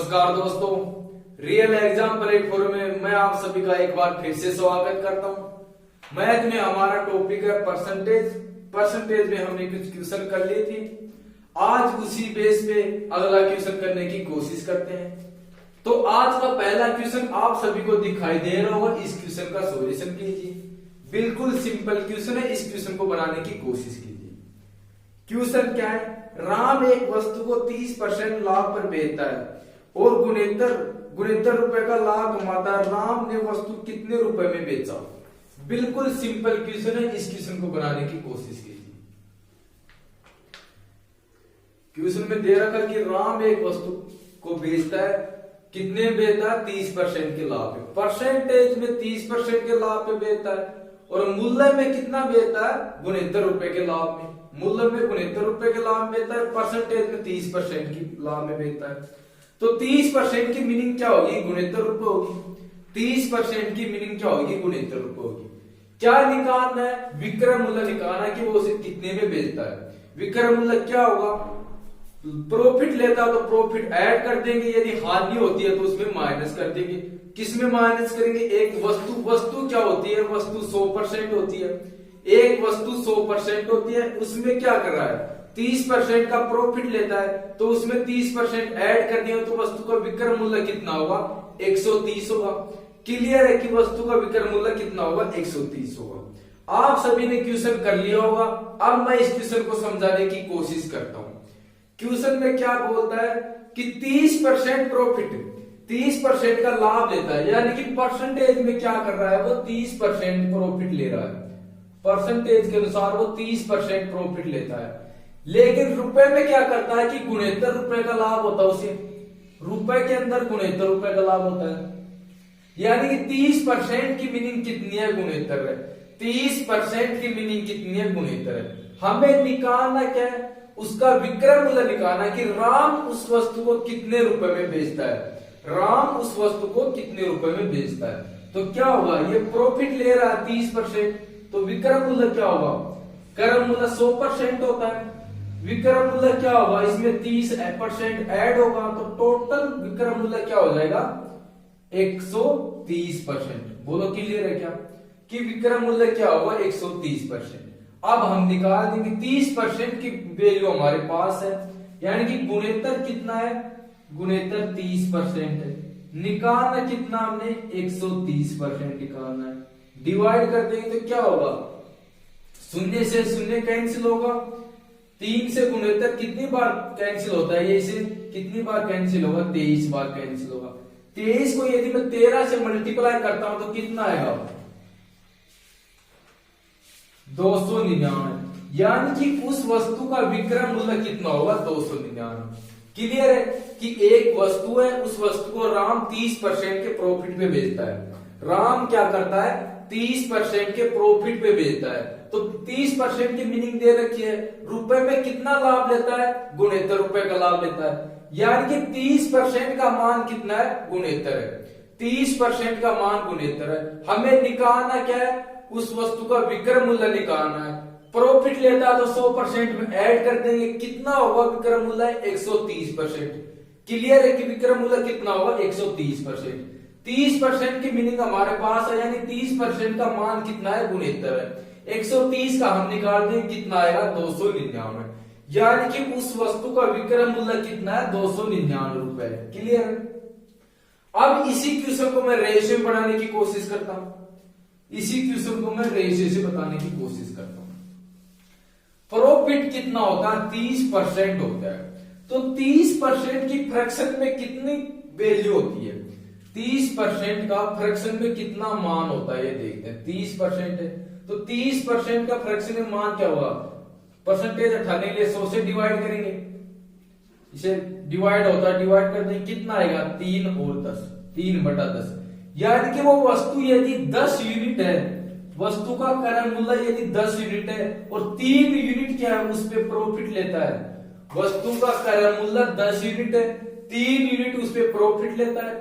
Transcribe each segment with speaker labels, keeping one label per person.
Speaker 1: नमस्कार दोस्तों, real exam platform में मैं आप सभी का एक बार फिर से स्वागत करता हूं। मैथ में हमारा टॉपिक है परसेंटेज में हमने कुछ क्वेश्चन कर लिए थे। आज उसी बेस पे अगला क्वेश्चन करने की कोशिश करते हैं। तो आज का पहला क्वेश्चन आप सभी को दिखाई दे रहा होगा। इस क्वेश्चन का सॉल्यूशन कीजिए। बिल्कुल सिंपल क्वेश्चन है, इस क्वेश्चन को बनाने की कोशिश कीजिए। क्वेश्चन क्या है? राम एक वस्तु को 30% लाभ पर बेचता है और गुणेत्तर रुपए का लाभ कमाता है। राम ने वस्तु कितने रुपए में बेचा? बिल्कुल सिंपल क्वेश्चन है, इस क्वेश्चन को बनाने की कोशिश कीजिए। क्वेश्चन में दे रखा कि राम एक वस्तु को बेचता है, कितने बेचता है? 30% के लाभ पे। परसेंटेज में 30% के लाभ पे बेचता है और मूल्य में कितना बेचता है? गुणेत्तर रुपए के लाभ में। मूल्य में गुणेत्तर रुपए के लाभ में बेचता है, परसेंटेज में 30% की लाभ में बेचता है। तो 30% की मीनिंग क्या होगी? गुणेत्तर रुपए होगी। 30% की मीनिंग क्या होगी? गुणेत्तर रुपए होगी। क्या निकालना है? विक्रय मूल्य निकालना है कि वो उसे कितने में बेचता है। विक्रय मूल्य क्या होगा? प्रॉफिट लेता है तो प्रॉफिट ऐड कर देंगे, यदि हानि होती है तो उसमें माइनस कर देंगे। किसमें माइनस करेंगे? एक वस्तु क्या होती है? वस्तु 100% होती है। एक वस्तु 100% होती है, उसमें क्या कर रहा है? 30% का प्रॉफिट लेता है तो उसमें 30% ऐड कर दिया तो वस्तु का विक्रय मूल्य कितना होगा? 130 होगा। क्लियर है कि वस्तु का विक्रय मूल्य कितना होगा? 130 होगा। आप सभी ने क्वेश्चन कर लिया होगा। अब मैं इस क्वेश्चन को समझाने की कोशिश करता हूं। क्वेश्चन में क्या बोलता है कि 30% प्रॉफिट, 30% का लाभ लेता है, यानी कि परसेंटेज में क्या कर रहा है? वो 30% प्रॉफिट ले रहा है। परसेंटेज के अनुसार वो 30% प्रॉफिट लेता है। लेकिन रुपए में क्या करता है कि गुणेत्तर रुपए का लाभ होता है। उसे रुपए के अंदर गुणेत्तर रुपए का लाभ होता है, यानी कि 30% की मीनिंग कितनी है? गुणेत्तर है। 30% की मीनिंग कितनी है? गुणेत्तर है। हमें निकालना क्या है? उसका विक्रय मूल्य निकालना कि राम उस वस्तु को कितने रुपए में बेचता है। राम उस वस्तु को कितने रुपए में बेचता है। तो क्या होगा? ये प्रॉफिट ले रहा है 30%, तो विक्रय मूल्य क्या होगा? क्रय मूल्य 100% होता है। विक्रय मूल्य क्या होगा? इसमें 30% ऐड होगा तो टोटल विक्रय मूल्य क्या हो जाएगा? 130%। बोलो क्लियर है क्या कि विक्रय मूल्य क्या होगा? 130%। अब हम निकाल देंगे 30% की वैल्यू हमारे पास है, यानी कि गुणेत्तर कितना है? गुणेत्तर 30% है। निकालना कितना हमने? 130% निकालना है। डिवाइड कर देंगे तो क्या होगा? शून्य से शून्य कैंसिल होगा। 3 से गुणेत्तर कितनी बार कैंसिल होता है? ये इसे कितनी बार कैंसिल होगा? 23 बार कैंसिल होगा। 23 को यदि मैं 13 से मल्टीप्लाई करता हूं तो कितना आएगा? 299। यानी कि उस वस्तु का विक्रय मूल्य कितना होगा? 299। क्लियर है कि एक वस्तु है, उस वस्तु को राम 30% के प्रॉफिट पे बेचता है। राम क्या करता है? 30% के प्रॉफिट पे बेचता है। तो 30% की मीनिंग दे रखी है। रुपए में कितना लाभ लेता है? गुणेत्तर रुपए का लाभ लेता है, यानी कि 30% का मान कितना है? गुणेत्तर है। 30% का मान गुणेत्तर है। हमें निकालना क्या है? उस वस्तु का विक्रय मूल्य निकालना है। प्रॉफिट लेता है तो 100% में ऐड कर देंगे। कितना होगा विक्रय मूल्य? 130%। क्लियर है कि विक्रय मूल्य कितना होगा? 130%। 30% की मीनिंग हमारे पास है, यानी 30% का मान कितना है? गुणेत्तर है। 130 का हम निकाल देंगे, कितना आएगा? 299। यानी कि उस वस्तु का विक्रय मूल्य कितना है? 299 रुपए। क्लियर है? अब इसी क्वेश्चन को मैं रेशियो में बढ़ाने की कोशिश करता हूं। इसी क्वेश्चन को मैं रेशियो से बताने की कोशिश करता हूं। प्रॉफिट कितना होता है? 30% होता है। तो 30% की फ्रैक्शन में कितनी वैल्यू होती है? 30% का फ्रैक्शन में कितना मान होता है ये देखते हैं। 30% है तो 30% का फ्रैक्शन में मान क्या होगा? परसेंटेज हटाने के लिए 100 से डिवाइड करेंगे। इसे डिवाइड होता है, डिवाइड कर देंगे, कितना आएगा? 3 और 10, 3/10। यानी कि वो वस्तु यदि 10 यूनिट है, वस्तु का क्रय मूल्य यदि 10 यूनिट है और 3 यूनिट क्या है? उस पे प्रॉफिट लेता है। वस्तु का क्रय मूल्य 10 यूनिट है, 3 यूनिट उस पे प्रॉफिट लेता है।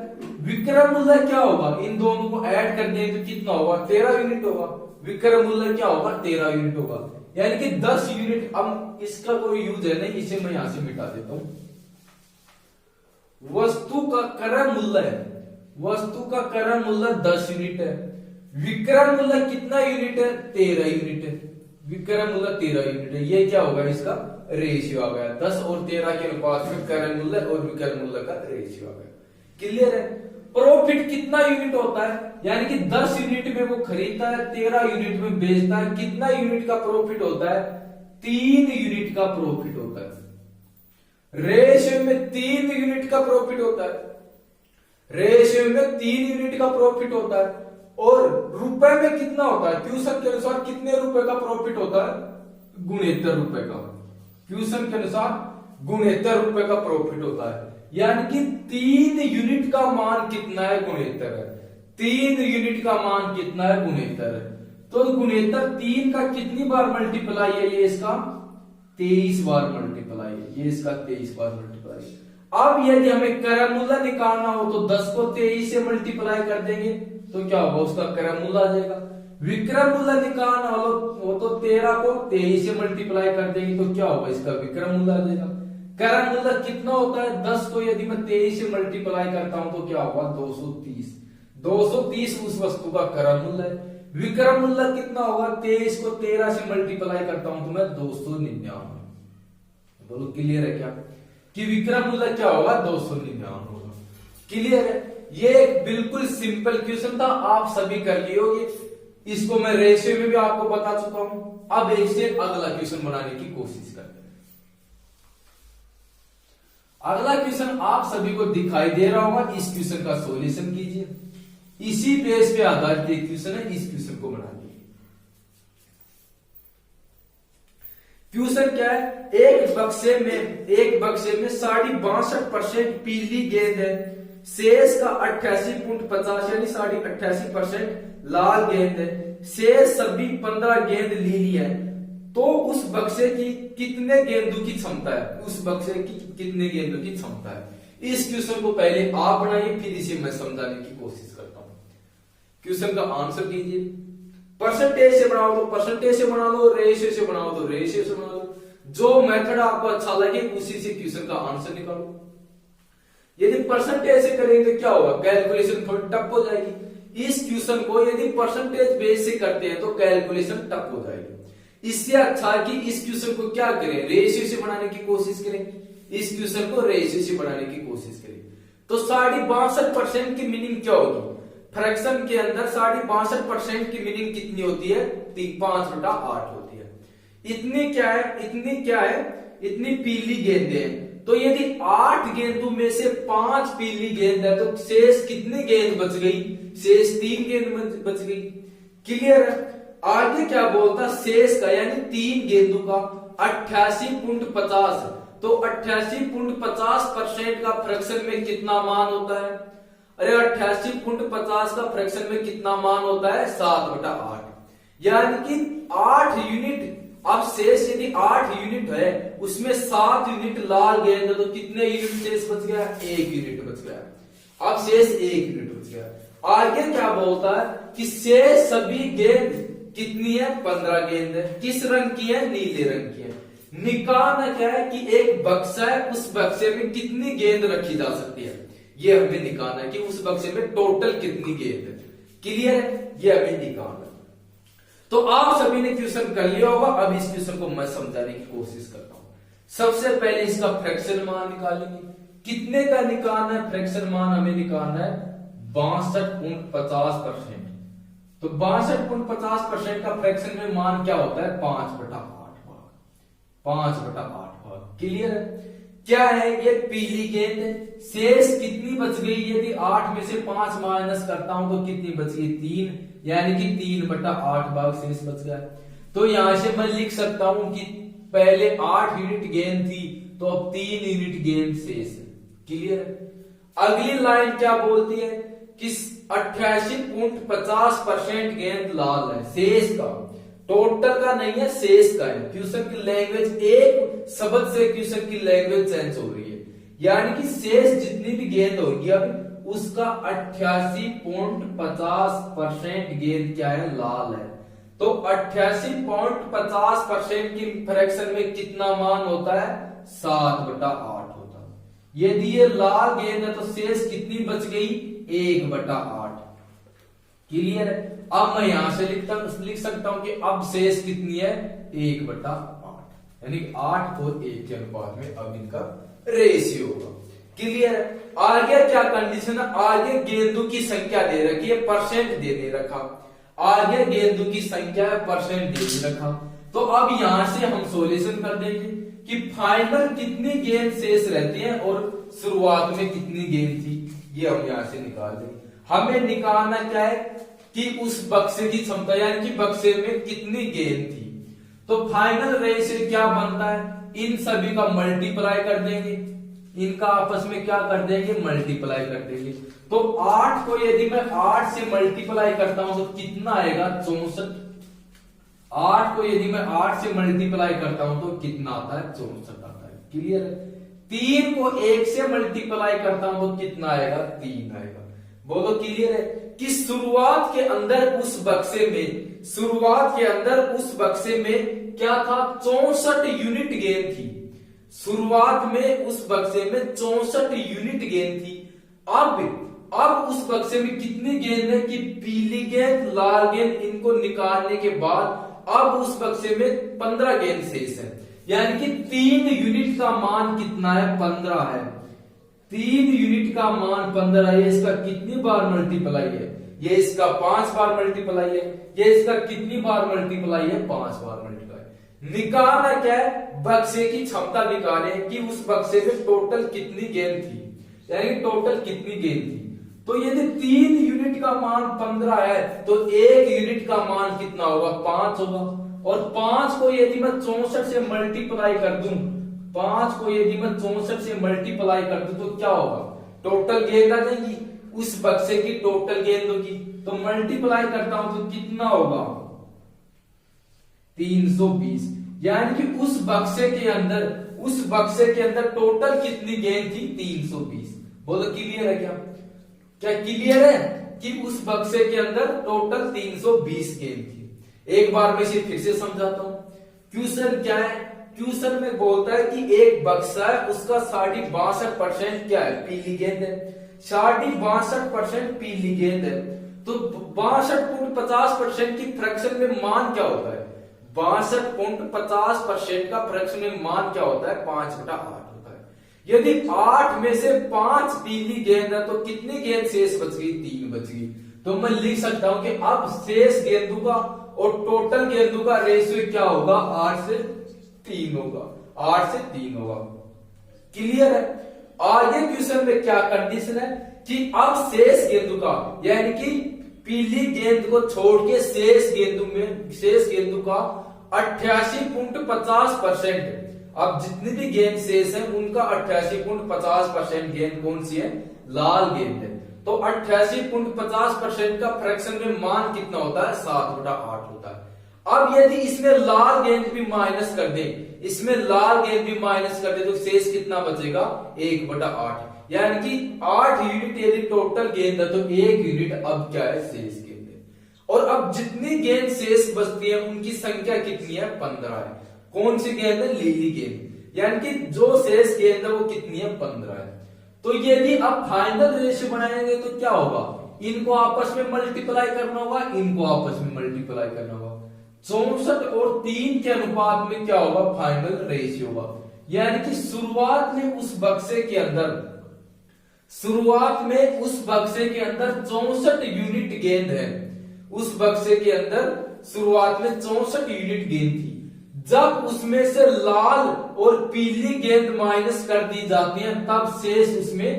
Speaker 1: विक्रय मूल्य क्या होगा? इन दोनों को ऐड कर दें तो कितना होगा? 13 यूनिट होगा। विक्रय मूल्य क्या होगा? 13 यूनिट होगा, यानी कि 10 यूनिट। अब इसका कोई यूज है नहीं, इसे मैं यहां से मिटा देता हूं। वस्तु का क्रय मूल्य है, वस्तु का क्रय मूल्य 10 यूनिट है, विक्रय मूल्य कितना यूनिट है? 13 यूनिट है, विक्रय मूल्य 13 यूनिट है। ये क्या होगा? इसका रेशियो आ गया, 10 और 13 के अनुपात में क्रय मूल्य और विक्रय मूल्य का रेशियो आ गया। क्लियर है? प्रॉफिट कितना यूनिट होता है? यानी कि 10 यूनिट में वो खरीदता है, 13 यूनिट में बेचता है, कितना यूनिट का प्रॉफिट होता है? 3 यूनिट का प्रॉफिट होता है। रेशियो में 3 यूनिट का प्रॉफिट होता है, रेशियो में 3 यूनिट का प्रॉफिट होता है। और रुपए में कितना होता है? क्यूसन के अनुसार कितने रुपए का प्रॉफिट होता है? गुणेतर रुपए का। क्यूसन के अनुसार गुणेतर रुपए का प्रॉफिट होता है। यानी कि 3 यूनिट का मान कितना है? गुणेतर है। 3 यूनिट का मान कितना है? गुणेतर है। तो गुणेतर 3 का कितनी बार मल्टीप्लाई है? ये इसका 23 बार मल्टीप्लाई है, ये इसका 23 बार मल्टीप्लाई है। अब यदि हमें क्रय मूल्य निकालना हो तो 10 को 23 से मल्टीप्लाई कर देंगे तो क्या होगा? उसका क्रय मूल्य आ जाएगा। विक्रय मूल्य निकालना हो तो 13 को 23 से मल्टीप्लाई कर देंगे तो क्या होगा? इसका विक्रय मूल्य आ जाएगा। क्रय मूल्य कितना होता है? 10 को यदि मैं 23 से मल्टीप्लाई करता हूं तो क्या होगा? 230। 230 उस वस्तु का क्रय मूल्य है। विक्रय मूल्य कितना होगा? 23 को 13 से मल्टीप्लाई करता हूं तो मैं 299। बोलो क्लियर है क्या कि विक्रय मूल्य क्या होगा? 299 होगा। क्लियर है? ये एक बिल्कुल सिंपल क्वेश्चन था, आप सभी कर लिए होगे। इसको मैं रेशियो में भी आपको बता चुका हूं। अब इससे अगला क्वेश्चन बनाने की कोशिश करते हैं। अगला क्वेश्चन आप सभी को दिखाई दे रहा होगा, इस क्वेश्चन का सॉल्यूशन कीजिए। इसी बेस पे आधारित एक क्वेश्चन है, इस क्वेश्चन को बनाइए। क्वेश्चन क्या है? एक बक्से में 62.5% पीली गेंद है, शेष का 88.50 यानी 88% लाल गेंद है, शेष सभी 15 गेंद नीली है। तो उस बक्से की कितने गेंदों की क्षमता है? उस बक्से की कितने गेंदों की क्षमता है? इस क्वेश्चन को पहले आप बनाइए, फिर इसे मैं समझाने की कोशिश करता हूं। क्वेश्चन का आंसर कीजिए। परसेंटेज से बनाओ तो परसेंटेज से बना लो, रेशियो से बनाओ तो रेशियो से बना लो। जो मेथड आपको अच्छा लगे उसी से क्वेश्चन का आंसर निकालो। यदि परसेंटेज से करेंगे क्या होगा? कैलकुलेशन थोड़ी टफ हो जाएगी। इस क्वेश्चन को यदि परसेंटेज बेस से करते हैं तो कैलकुलेशन टफ हो जाएगी। इससे अच्छा है कि इस क्वेश्चन को क्या करें? रेशियो से बनाने की कोशिश करें। इस क्वेश्चन को रेशियो से बनाने की कोशिश करें तो 62% की मीनिंग क्या होगी? फ्रैक्शन के अंदर 62% की मीनिंग कितनी होती है? 5/8 होती है। इतनी क्या है? इतनी पीली गेंदें हैं। तो यदि 8 गेंदों में से 5 पीली गेंद है तो शेष कितनी गेंद बच गई? शेष 3 गेंद बच गई। क्लियर है? आगे क्या बोलता? शेष का यानी 3 गेंदों का 88.50 तो 88.50% का फ्रैक्शन में कितना मान होता है? अरे 88.50 का फ्रैक्शन में कितना मान होता है? 7/8 यानी कि 8 यूनिट। अब शेष यदि 8 यूनिट है उसमें 7 यूनिट लाल गेंद है तो कितने यूनिट शेष बच गया? 1 यूनिट बच गया। अब शेष 1 यूनिट बच गया। आगे क्या बोलता है कि शेष सभी गेंद कितनी है? 15 गेंद है। किस रंग की है? नीले रंग की है। निकालना क्या है कि एक बक्सा है, उस बक्से में कितनी गेंद रखी जा सकती है? ये हमें निकालना है कि उस बक्से में टोटल कितनी गेंद है। क्लियर है? ये हमें निकालना है। तो आप सभी ने क्वेश्चन कर लिया होगा। अब इस क्वेश्चन को मैं समझाने की कोशिश करता हूं। सबसे पहले इसका फ्रैक्शन मान निकालेंगे। कितने का निकालना है? फ्रैक्शन मान हमें निकालना है 62.50%। तो 62.50% का फ्रैक्शन में मान क्या होता है? 5/8 भाग। 5/8 भाग। क्लियर है? क्या है? ये पीली गेंद है। शेष कितनी बच गई? यदि 8 में से 5 माइनस करता हूं तो कितनी बच गई? 3 यानी कि 3/8 भाग शेष बच गया। तो यहां से मैं लिख सकता हूं कि पहले 8 यूनिट गेंद थी तो अब 3 यूनिट गेंद शेष है। क्लियर है? अगली लाइन क्या बोलती है कि 88.50% गेंद लाल है। शेष का, टोटल का नहीं है, शेष का है। क्वेश्चन की लैंग्वेज, एक शब्द से क्वेश्चन की लैंग्वेज चेंज हो रही है। यानी कि शेष जितनी भी गेंद होगी अब उसका 88.50% गेंद क्या है? लाल है। तो 88.50% की फ्रैक्शन में कितना मान होता है? 7/8 होता है। यदि ये लाल गेंद है तो शेष कितनी बच गई, 1/8। क्लियर है। अब मैं यहां से लिख सकता हूं कि अब शेष कितनी है, 1/8, यानी 8 और 1 के अनुपात में अब इनका रेशियो होगा। क्लियर है। आगे क्या कंडीशन है, आगे गेंदों की संख्या दे रखी है, परसेंट दे रखा, आगे गेंदों की संख्या है, परसेंट दे रखा। तो अब यहां से हम सॉल्यूशन कर देंगे कि फाइनल कितनी गेंद शेष रहती है और शुरुआत में कितनी गेंद थी, ये हम यहां से निकाल देंगे। हमें निकालना क्या है कि उस बक्से की क्षमता, यानी कि बक्से में कितनी गेंद थी। तो फाइनल रेशियो क्या बनता है, इन सभी का मल्टीप्लाई कर देंगे, इनका आपस में क्या कर देंगे, मल्टीप्लाई कर देंगे। तो 8 को यदि मैं 8 से मल्टीप्लाई करता हूं तो कितना आएगा, 64। 8 को यदि मैं 8 से मल्टीप्लाई करता हूं तो कितना आता है, 64 आता है। क्लियर है। 3 को 1 से मल्टीप्लाई करता हूं तो कितना आएगा, 3 आएगा। बोलो क्लियर है कि शुरुआत के अंदर उस बक्से में, शुरुआत के अंदर उस बक्से में क्या था, 64 यूनिट गेंद थी। शुरुआत में उस बक्से में 64 यूनिट गेंद थी। अब उस बक्से में कितनी गेंद है कि पीली गेंद, लाल गेंद, इनको निकालने के बाद अब उस बक्से में 15 गेंद शेष है, यानी कि 3 यूनिट का मान कितना है, 15 है। 3 यूनिट का मान 15 है। इसका कितनी बार मल्टीप्लाई है, ये इसका 5 बार मल्टीप्लाई है, ये इसका कितनी बार मल्टीप्लाई है, 5 बार मल्टीप्लाई। निकालना क्या है, बक्से की क्षमता निकालें कि उस बक्से में टोटल कितनी गेंद थी, यानी टोटल कितनी गेंद थी। तो यदि 3 यूनिट का मान 15 है तो 1 यूनिट का मान कितना होगा, 5 होगा। और 5 को यदि मैं 64 से मल्टीप्लाई कर दूं, 5 को यदि मैं 64 से मल्टीप्लाई कर दूं तो क्या होगा, टोटल गेंद आ जाएगी, उस बक्से की टोटल गेंद होगी। तो मल्टीप्लाई करता हूं तो कितना होगा, 320। यानी कि उस बक्से के अंदर टोटल कितनी गेंद थी, 320। बोलो क्लियर है क्या क्लियर है कि उस बक्से के अंदर टोटल 320 गेंद थी। एक बार मैं इसे फिर से समझाता हूं। क्वेश्चन क्या है, क्वेश्चन में बोलता है कि एक बक्सा है, उसका 62% क्या है, पीली गेंद है। 62% पीली गेंद है तो 62.50% की फ्रैक्शन में मान क्या होता है, 62.50% का फ्रैक्शन में मान क्या होता है, 5/8 होता है। यदि 8 में से 5 पीली गेंद है तो कितनी गेंद शेष बच गई, 3 बच गई। तो मैं लिख सकता हूं कि अब शेष गेंदों का और टोटल गेंदों का रेशियो क्या होगा, 8 से 3 होगा, 8 से 3 होगा। क्लियर है। आगे क्वेश्चन में क्या कंडीशन है कि अब शेष गेंदों का, यानी कि पीली गेंद को छोड़ के शेष गेंदों का 88.50%, अब जितनी भी गेंद शेष है उनका 88.50% गेंद कौन सी है, लाल गेंद है। तो 88.50% का फ्रैक्शन में मान कितना होता है, 7/8 होता है। अब यदि इसमें लाल गेंद भी माइनस कर दे, तो शेष कितना बचेगा, 1/8। यानी कि 8 यूनिट यदि टोटल गेंद है तो 1 यूनिट अब क्या है, शेष गेंद है। और अब जितनी गेंद शेष बचती है उनकी संख्या कितनी है, 15 है। कौन सी गेंद है, लीली गेंद, यानी कि जो शेष गेंद है वो कितनी है, 15 है। तो यदि अब फाइनल रेशियो बनाएंगे तो क्या होगा, इनको आपस में मल्टीप्लाई करना होगा, इनको आपस में मल्टीप्लाई करना होगा। 64 और 3 के अनुपात में क्या होगा, फाइनल रेशियो होगा। यानी कि शुरुआत में उस बक्से के अंदर 64 यूनिट गेंद है, उस बक्से के अंदर शुरुआत में 64 यूनिट गेंद थी। जब उसमें से लाल और पीली गेंद माइनस कर दी जाती है तब शेष उसमें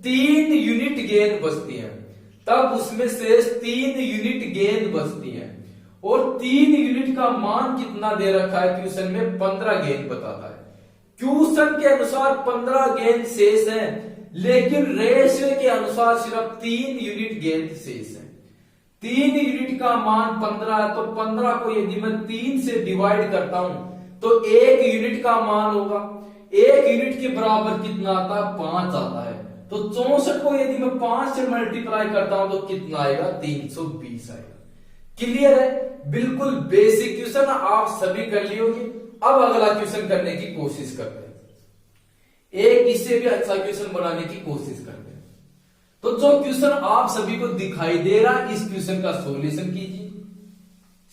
Speaker 1: 3 यूनिट गेंद बचती है, और 3 यूनिट का मान कितना दे रखा है क्वेश्चन में, 15 गेंद बताता है। क्वेश्चन के अनुसार 15 गेंद शेष है, लेकिन रेशियो के अनुसार सिर्फ 3 यूनिट गेंद शेष है। 3 यूनिट का मान 15 है, तो 15 को यदि मैं 3 से डिवाइड करता हूं तो 1 यूनिट का मान होगा। 1 यूनिट के बराबर कितना आता है, 5 आता है। तो 64 को यदि मैं 5 से मल्टीप्लाई करता हूं तो कितना आएगा, 320 आएगा। क्लियर है। बिल्कुल बेसिक क्वेश्चन आप सभी कर लिए होंगे। अब अगला क्वेश्चन करने की कोशिश करते हैं। एक इससे भी अच्छा क्वेश्चन बनाने की कोशिश करते हैं। तो जो क्वेश्चन आप सभी को दिखाई दे रहा, इस क्वेश्चन का सॉल्यूशन कीजिए।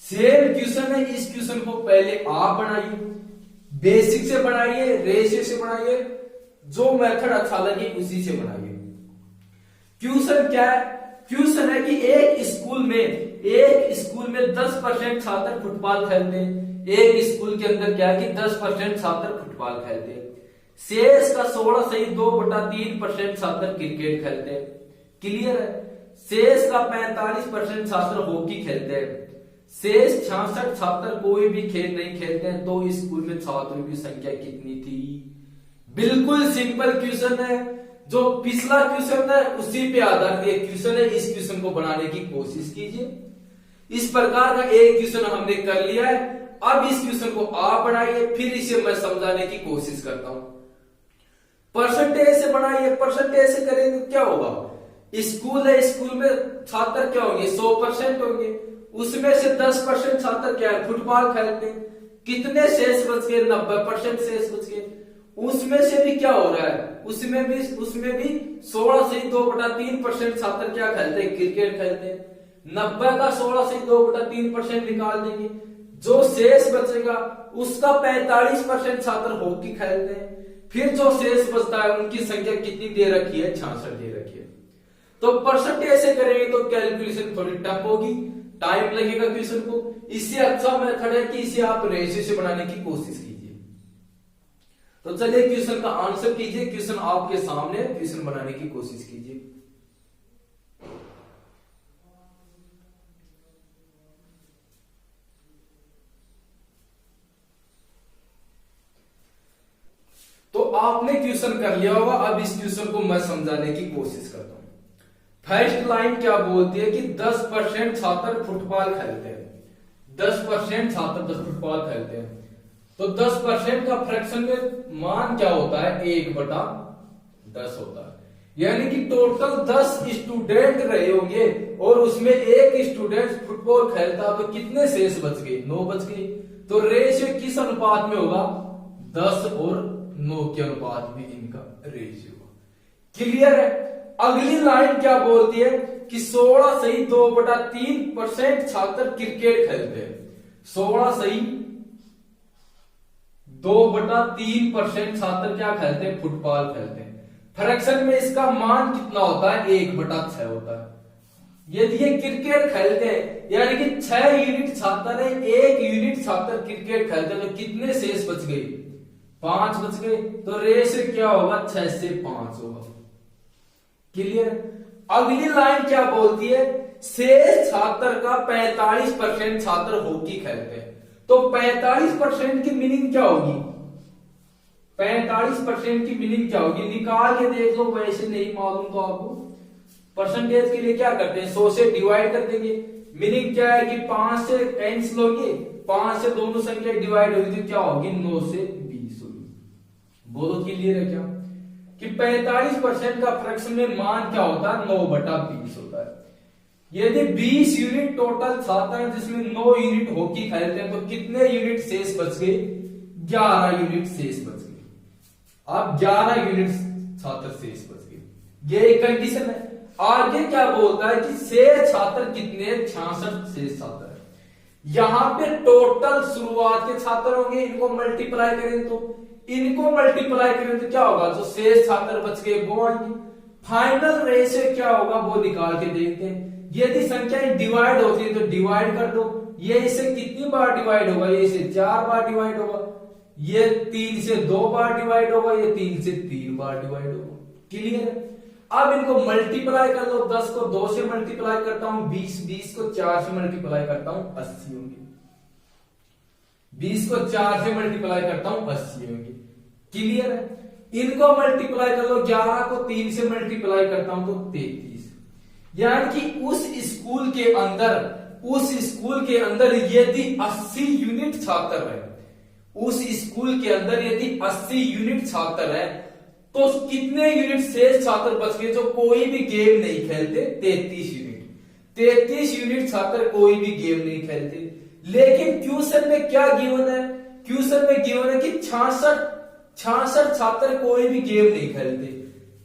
Speaker 1: सेम क्वेश्चन है, इस क्वेश्चन को पहले आप बनाइए, बेसिक से बनाइए, रेशियो से बनाइए, जो मेथड अच्छा लगे उसी से बनाइए। क्वेश्चन क्या है? क्वेश्चन है कि एक स्कूल में 10% छात्र फुटबॉल खेलते हैं। एक स्कूल के अंदर क्या है कि 10% छात्र फुटबॉल खेलते हैं। शेष का 16.2/3% छात्र क्रिकेट खेलते हैं। क्लियर है? शेष का 45% छात्र हॉकी खेलते हैं। शेष 66 छात्र कोई भी खेल नहीं खेलते हैं। तो इस स्कूल में छात्रों की संख्या कितनी थी? बिल्कुल सिंपल क्वेश्चन है। जो पिछला क्वेश्चन है उसी पे आधारित एक क्वेश्चन है। इस क्वेश्चन को बनाने की कोशिश कीजिए। इस प्रकार का एक क्वेश्चन हमने कर लिया है। अब इस क्वेश्चन को आप बनाइए, फिर इसे मैं समझाने की कोशिश करता हूं। परसेंटेज से बनाइए। परसेंटेज से करेंगे तो क्या होगा? स्कूल है, स्कूल में छात्र क्या होंगे? 100% होंगे। उसमें से 10% छात्र क्या है? फुटबॉल खेलते हैं। कितने शेष बच गए? 90% शेष बच गए। उसमें से भी क्या हो रहा है? उसमें भी 16.2/3% छात्र क्या खेलते हैं? क्रिकेट खेलते हैं। 90 का 16.2/3% निकाल देंगे, जो शेष बचेगा उसका 45% छात्र हॉकी खेलते हैं। फिर जो शेष बचता है उनकी संख्या कितनी दे रखी है? 66 दे रखी है। तो परसेंटेज से करेंगे तो कैलकुलेशन थोड़ी टफ होगी, टाइम लगेगा क्वेश्चन को। इससे अच्छा मेथड है कि इसे आप रेशियो से बनाने की कोशिश कीजिए। तो चलिए क्वेश्चन का आंसर कीजिए। क्वेश्चन आपके सामने, क्वेश्चन बनाने की कोशिश कीजिए। तो आपने क्वेश्चन कर लिया होगा। अब इस क्वेश्चन को मैं समझाने की कोशिश करता हूं। फर्स्ट लाइन क्या बोलती है कि 10% छात्र फुटबॉल खेलते हैं। 10% छात्र फुटबॉल खेलते हैं। तो 10% का फ्रैक्शन में मान क्या होता है? 1/10 होता है। यानी कि टोटल 10 स्टूडेंट रहे होंगे और उसमें एक स्टूडेंट फुटबॉल खेलता, तो कितने शेष बच गए? 9 बच गए। तो रेशियो किस अनुपात में होगा? 10 और 9 के अनुपात में इनका रेशियो होगा। क्लियर है? अगली लाइन क्या बोलती है कि 16.2/3% छात्र क्रिकेट खेलते हैं। 16.2/3% छात्र क्या खेलते हैं? फुटबॉल खेलते हैं। फ्रैक्शन में इसका मान कितना होता है? 1/6 होता है। यदि ये क्रिकेट खेलते हैं, यानी कि 6 यूनिट छात्र है, 1 यूनिट छात्र क्रिकेट खेलते हैं, तो कितने शेष बच गए? 5 बच गए। तो रेशियो क्या होगा? 6 से 5 होगा। क्लियर? अगली लाइन क्या बोलती है? शेष छात्र का 45% छात्र हॉकी खेलते हैं। तो 45% की मीनिंग क्या होगी? 45% की मीनिंग क्या होगी? निकाल के देख लो, वैसे नहीं मालूम तो आपको। परसेंटेज के लिए क्या करते हैं? 100 से डिवाइड कर देंगे। मीनिंग क्या है कि 5 से कैंसिल होगी, 5 से दोनों संख्या डिवाइड होगी तो क्या होगी? 9 से 20 होगी। बोलो क्लियर है क्या? कि 45% का फ्रैक्शन में मान क्या होता है? 9/20 होता है। यदि 20 यूनिट टोटल छात्र हैं जिसमें 9 यूनिट हॉकी खेलते हैं, तो कितने यूनिट शेष बच गए? 11 यूनिट शेष बच गए। अब 11 यूनिट छात्र शेष बच गए। ये एक कंडीशन है। आगे क्या बोलता है कि शेष छात्र कितने? 66 शेष छात्र है। यहां पे टोटल शुरुआत के छात्र होंगे, इनको मल्टीप्लाई करें तो क्या होगा? जो शेष छात्र बच गए वो आएंगे। फाइनल रेशियो क्या होगा वो निकाल के देखते हैं। यदि संख्याएं डिवाइड होती है तो डिवाइड कर दो। ये इसे कितनी बार डिवाइड होगा? ये इसे 4 बार डिवाइड होगा। ये 3 से 2 बार डिवाइड होगा। ये 3 से 3 बार डिवाइड होगा। क्लियर है? अब इनको मल्टीप्लाई कर लो। 10 को 2 से मल्टीप्लाई करता हूं 20, 20 को 4 से मल्टीप्लाई करता हूं 80 होंगे। 20 को 4 से मल्टीप्लाई करता हूं 80 होंगे। क्लियर है? इनको मल्टीप्लाई कर लो। 11 को 3 से मल्टीप्लाई करता हूं तो 33। यानी कि उस स्कूल के अंदर यदि 80 यूनिट छात्र है, उस स्कूल के अंदर यदि 80 यूनिट छात्र है, तो कितने यूनिट शेष छात्र बच गए जो कोई भी गेम नहीं खेलते? 33 यूनिट। 33 यूनिट छात्र कोई भी गेम नहीं खेलते। लेकिन क्वेश्चन में क्या गिवन है? क्वेश्चन में गिवन है कि 66 66 छात्र कोई भी गेम नहीं खेलते।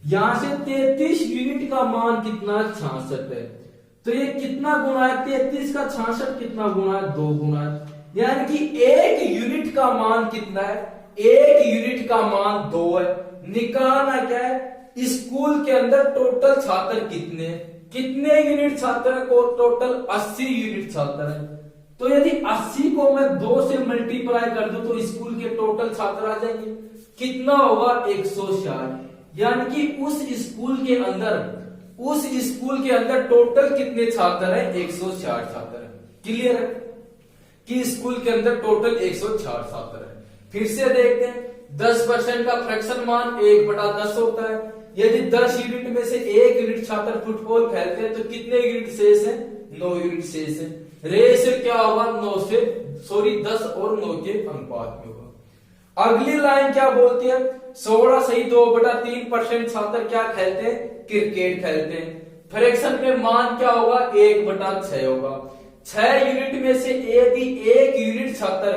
Speaker 1: यहां से 33 यूनिट का मान कितना 66 है, तो ये कितना गुना है 33 का 66 कितना गुना है 2 गुना है, यानी कि 1 यूनिट का मान कितना है, 1 यूनिट का मान 2 है। निकालना क्या है, स्कूल के अंदर टोटल छात्र कितने हैं, कितने यूनिट छात्र है, टोटल 80 यूनिट छात्र है। तो यदि 80 को मैं 2 से मल्टीप्लाई कर दूं तो स्कूल के टोटल छात्र आ जाएंगे, कितना होगा 160, यानी कि उस स्कूल के अंदर टोटल कितने छात्र हैं 160 छात्र हैं। क्लियर है कि स्कूल के अंदर टोटल 160 छात्र हैं। फिर से देखते हैं 10% का फ्रैक्शन मान 1/10 होता है। यदि 10 यूनिट में से 1 यूनिट छात्र फुटबॉल खेलते हैं तो कितने यूनिट शेष है, 9 यूनिट शेष है। रेशियो क्या होगा 10 और 9 के अनुपात में होगा। अगली लाइन क्या बोलती है, 16 सही 2/3% छात्र क्या खेलते हैं, क्रिकेट खेलते हैं। फ्रैक्शन में मान क्या होगा 1/6 होगा। 6 यूनिट में से यदि 1 यूनिट छात्र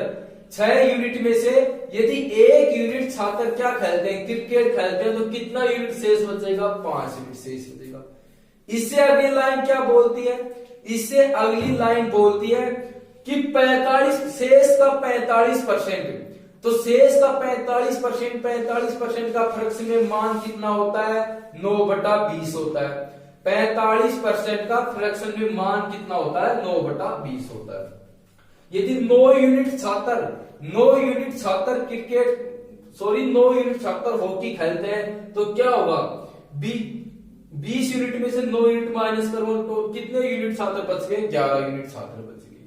Speaker 1: 6 यूनिट में से यदि 1 यूनिट छात्र क्या खेलते हैं, क्रिकेट खेलते हैं, तो कितना यूनिट शेष बचेगा 5 यूनिट शेष बचेगा। इससे अगली लाइन क्या बोलती है, इससे अगली लाइन बोलती है कि 45 शेष का 45%, तो शेष का 45% का फ्रैक्शन में मान कितना होता है 9/20 होता है। 45% का फ्रैक्शन में मान कितना होता है 9/20 होता है। यदि 9 यूनिट छात्र हॉकी खेलते हैं तो क्या होगा 20 यूनिट में से 9 यूनिट माइनस करो तो कितने यूनिट छात्र बच गए, 11 यूनिट छात्र बच गए।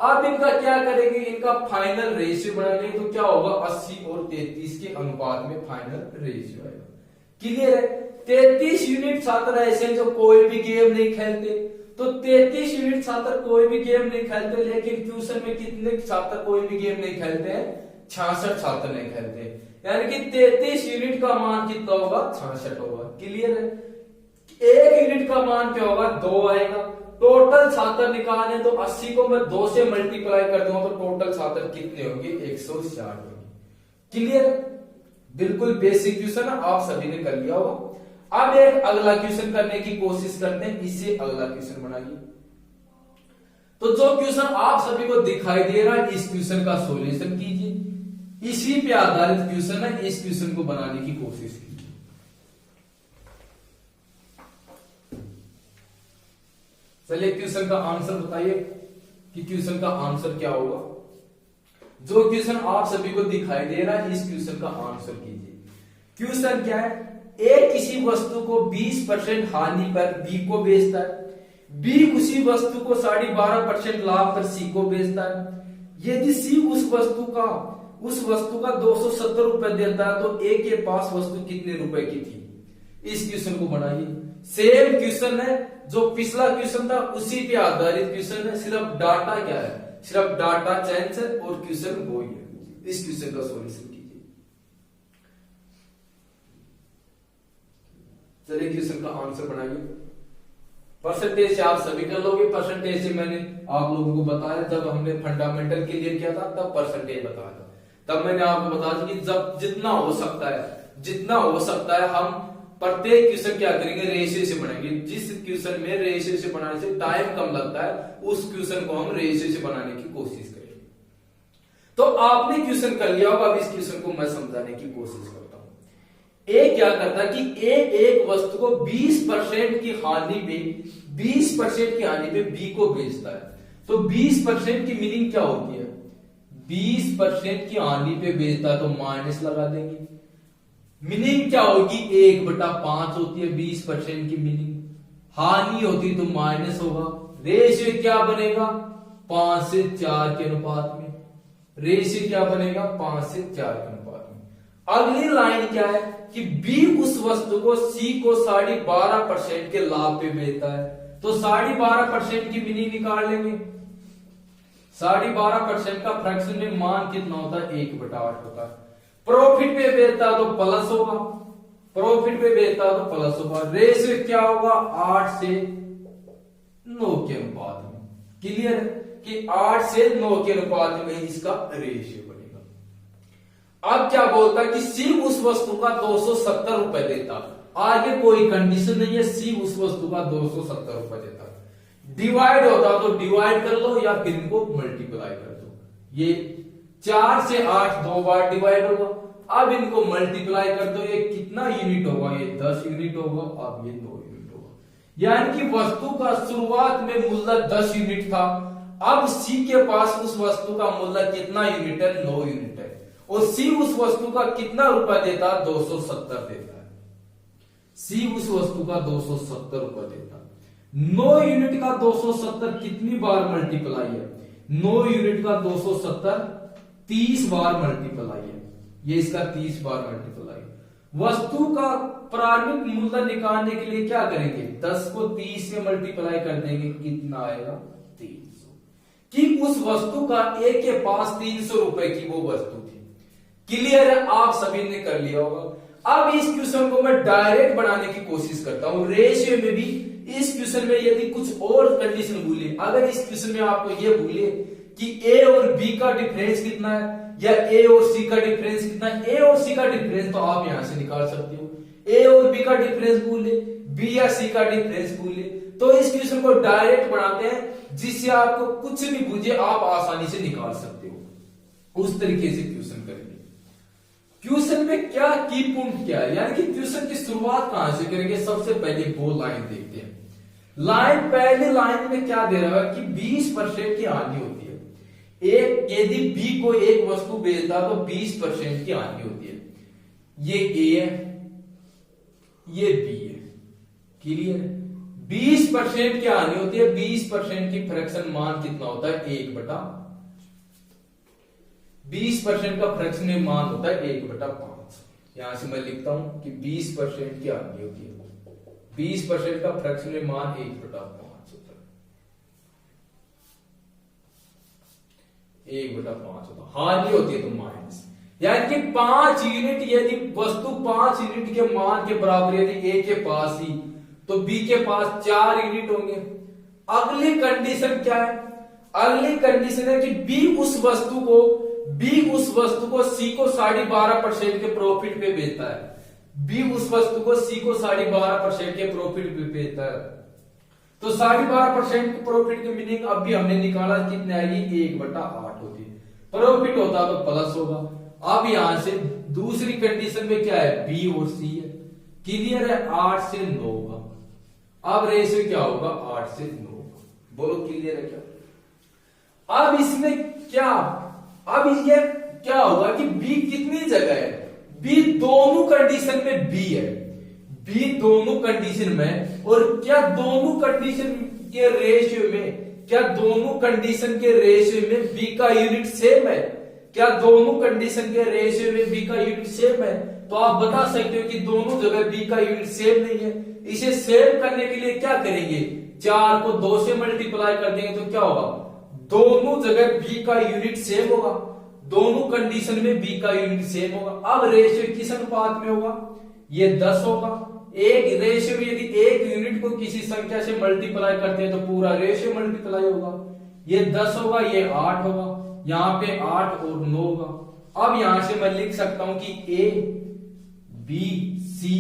Speaker 1: अब इनका क्या करेंगे, इनका फाइनल रेशियो बनाने, तो क्या होगा 80 और 33 के अनुपात में फाइनल रेशियो आएगा। क्लियर है। 33 यूनिट छात्र ऐसे हैं जो कोई भी गेम नहीं खेलते, तो 33 यूनिट छात्र कोई भी गेम नहीं खेलते, लेकिन ट्यूशन में कितने छात्र कोई भी गेम नहीं खेलते हैं, 66 छात्र नहीं खेलते, यानी कि 33 यूनिट का मान कितना होगा 66 होगा। क्लियर है। 1 यूनिट का मान क्या होगा 2 आएगा। टोटल छात्र निकालने तो 80 को मैं 2 से मल्टीप्लाई कर दूंगा तो टोटल छात्र कितने होंगे 160 होंगे। क्लियर। बिल्कुल बेसिक क्वेश्चन आप सभी ने कर लिया होगा। अब एक अगला क्वेश्चन करने की कोशिश करते हैं, इससे अगला क्वेश्चन बनाइए। तो जो क्वेश्चन आप सभी को दिखाई दे रहा है इस क्वेश्चन का सॉल्यूशन कीजिए। इसी पे आधारित क्वेश्चन है, इस क्वेश्चन को बनाने की कोशिश कीजिए। चलिए क्वेश्चन का आंसर बताइए कि क्वेश्चन का आंसर क्या होगा। जो क्वेश्चन आप सभी को दिखाई दे रहा है इस क्वेश्चन का आंसर कीजिए। क्वेश्चन क्या है, ए किसी वस्तु को 20% हानि पर बी को बेचता है, बी उसी वस्तु को 12.5% लाभ पर सी को बेचता है। यदि सी उस वस्तु का 270 रुपए देता है तो ए के पास वस्तु कितने रुपए की थी। इस क्वेश्चन को बनाइए। सेम क्वेश्चन है जो पिछला क्वेश्चन था, उसी पे आधारित क्वेश्चन है, सिर्फ डाटा क्या है, सिर्फ डाटा चेंज है और क्वेश्चन वो ही है। इस क्वेश्चन का सॉल्यूशन कीजिए। चलिए क्वेश्चन का आंसर बनाइए। परसेंटेज से आप सभी कर लोगे। परसेंटेज से मैंने आप लोगों को बताया, जब हमने फंडामेंटल क्लियर किया था तब परसेंटेज बताया था। तब मैंने आपको बताया कि जब जितना हो सकता है हम प्रत्येक क्वेश्चन क्या करेंगे रेशियो से बनाएंगे। जिस क्वेश्चन में रेशियो से बनाने से टाइम कम लगता है उस क्वेश्चन को हम रेशियो से बनाने की कोशिश करेंगे। तो आपने क्वेश्चन कर लिया होगा। अब इस क्वेश्चन को मैं समझाने की कोशिश करता हूं। ए क्या करता है कि ए एक वस्तु को 20% की हानि पे बी को बेचता है। तो 20% की मीनिंग क्या होती है, 20% की हानि पे बेचता है तो माइनस लगा देंगे। मीनिंग क्या होगी 1/5 होती है 20% की मीनिंग। हानि होती तो माइनस होगा। रेशियो क्या बनेगा 5 से 4 के अनुपात में। रेशियो क्या बनेगा 5 से 4 के अनुपात में। अगली लाइन क्या है कि बी उस वस्तु को सी को 12.5% के लाभ पे बेचता है। तो 12.5% की मीनिंग निकाल लेंगे। 12.5% का फ्रैक्शन में मान कितना होता है 1/8 होता है। प्रॉफिट पे बेचता तो प्लस होगा, प्रॉफिट पे बेचता तो प्लस होगा। रेशियो क्या होगा 8 से 9 के अनुपात में। क्लियर है कि 8 से 9 के अनुपात में इसका रेशियो बनेगा। अब क्या बोलता है कि सी उस वस्तु का 270 रुपए देता, आगे कोई कंडीशन नहीं है, सी उस वस्तु का 270 रुपए देता। डिवाइड होता तो डिवाइड कर लो या फिर इनको मल्टीप्लाई कर दो। ये 4 से 8 दो बार डिवाइड होगा, अब इनको मल्टीप्लाई कर दो, ये कितना यूनिट होगा, ये 10 यूनिट होगा, अब ये 9 यूनिट होगा। यानी कि वस्तु का शुरुआत में मूल्य 10 यूनिट था, अब सी के पास उस वस्तु का मूल्य कितना यूनिट है, 9 यूनिट है, और सी उस वस्तु का कितना रुपया देता, 270 देता है। सी उस वस्तु का 270 रुपया देता है। 9 यूनिट का 270 कितनी बार मल्टीप्लाई है, 9 यूनिट का 270 30 बार मल्टीप्लाई है, ये इसका 30 बार मल्टीप्लाई। वस्तु का प्रारंभिक मूल्य निकालने के लिए क्या करेंगे, 10 को 30 से मल्टीप्लाई कर देंगे, कितना आएगा, 300। कि उस वस्तु का ए के पास 300 रुपए की वो वस्तु थी। क्लियर है, आप सभी ने कर लिया होगा। अब इस क्वेश्चन को मैं डायरेक्ट बनाने की कोशिश करता हूं। रेशियो में भी इस क्वेश्चन में यदि कुछ और कंडीशन भूले, अगर इस क्वेश्चन में आपको ये भूले कि ए और बी का डिफरेंस कितना है या ए और सी का डिफरेंस कितना है, ए और सी का डिफरेंस तो आप यहां से निकाल सकते हो। ए और बी का डिफरेंस भूले, बी या सी का डिफरेंस भूले, तो इस क्वेश्चन को डायरेक्ट बनाते हैं जिससे आपको कुछ भी भूले आप आसानी से निकाल सकते हो। उस तरीके से क्वेश्चन करेंगे। क्वेश्चन में क्या की पॉइंट क्या है, यानी कि क्वेश्चन की शुरुआत कहां से करेंगे, सबसे पहले वो लाइन देखते हैं। लाइन, पहले लाइन में क्या दे रहा है कि 20% की हानि होती है। एक यदि बी को एक वस्तु बेचता तो 20% की हानि होती है। ये ए है, ये बी है, क्लियर है। 20% की हानि होती है, 20% की फ्रैक्शन मान कितना होता है, 1/5। 20% का फ्रैक्शन मान होता है 1/5। यहां से मैं लिखता हूं कि 20% की हानि होती है, 20% का फ्रैक्शन मान 1/5 होता है, 1/5 होता है, हानि होती है तो माइनस। यानी कि 5 यूनिट, यदि वस्तु 5 यूनिट के मान के बराबर यदि ए के पास ही, तो बी के पास 4 यूनिट होंगे। अगली कंडीशन क्या है, अगली कंडीशन है कि बी उस वस्तु को सी को 12.5% के प्रॉफिट पे बेचता है। बी उस वस्तु को सी को 12.5% के प्रॉफिट पे बेचता है। तो 12.5% के प्रॉफिट की मीनिंग अब भी हमने निकाला, कितने आएगी, 1/8 होती है। प्रॉफिट होता तो प्लस होगा। अब यहां से दूसरी कंडीशन में क्या है, बी और सी है, क्लियर है, 8 से 9 होगा। अब रेशियो क्या होगा, 8 से 9 होगा। बोलो क्लियर है क्या। अब इसमें क्या, अब ये क्या होगा कि बी कितनी जगह है, बी दोनों कंडीशन में बी है, बी दोनों कंडीशन में। और क्या दोनों कंडीशन के रेशियो में, क्या दोनों कंडीशन के रेशियो में बी का यूनिट सेम है, क्या दोनों कंडीशन के रेशियो में बी का यूनिट सेम है, तो आप बता सकते हो कि दोनों जगह बी का यूनिट सेम नहीं है। इसे सेम करने के लिए क्या करेंगे, 4 को 2 से मल्टीप्लाई कर देंगे तो क्या होगा, दोनों जगह बी का यूनिट सेम होगा, दोनों कंडीशन में बी का यूनिट सेम होगा। अब रेशियो किस अनुपात में होगा, ये 10 होगा। एक रेशियो में यदि एक यूनिट को किसी संख्या से मल्टीप्लाई करते हैं तो पूरा रेशियो मल्टीप्लाई होगा। ये 10 होगा, ये 8 होगा, यहां पे 8 और 9 होगा। अब यहां से मैं लिख सकता हूं कि ए बी सी,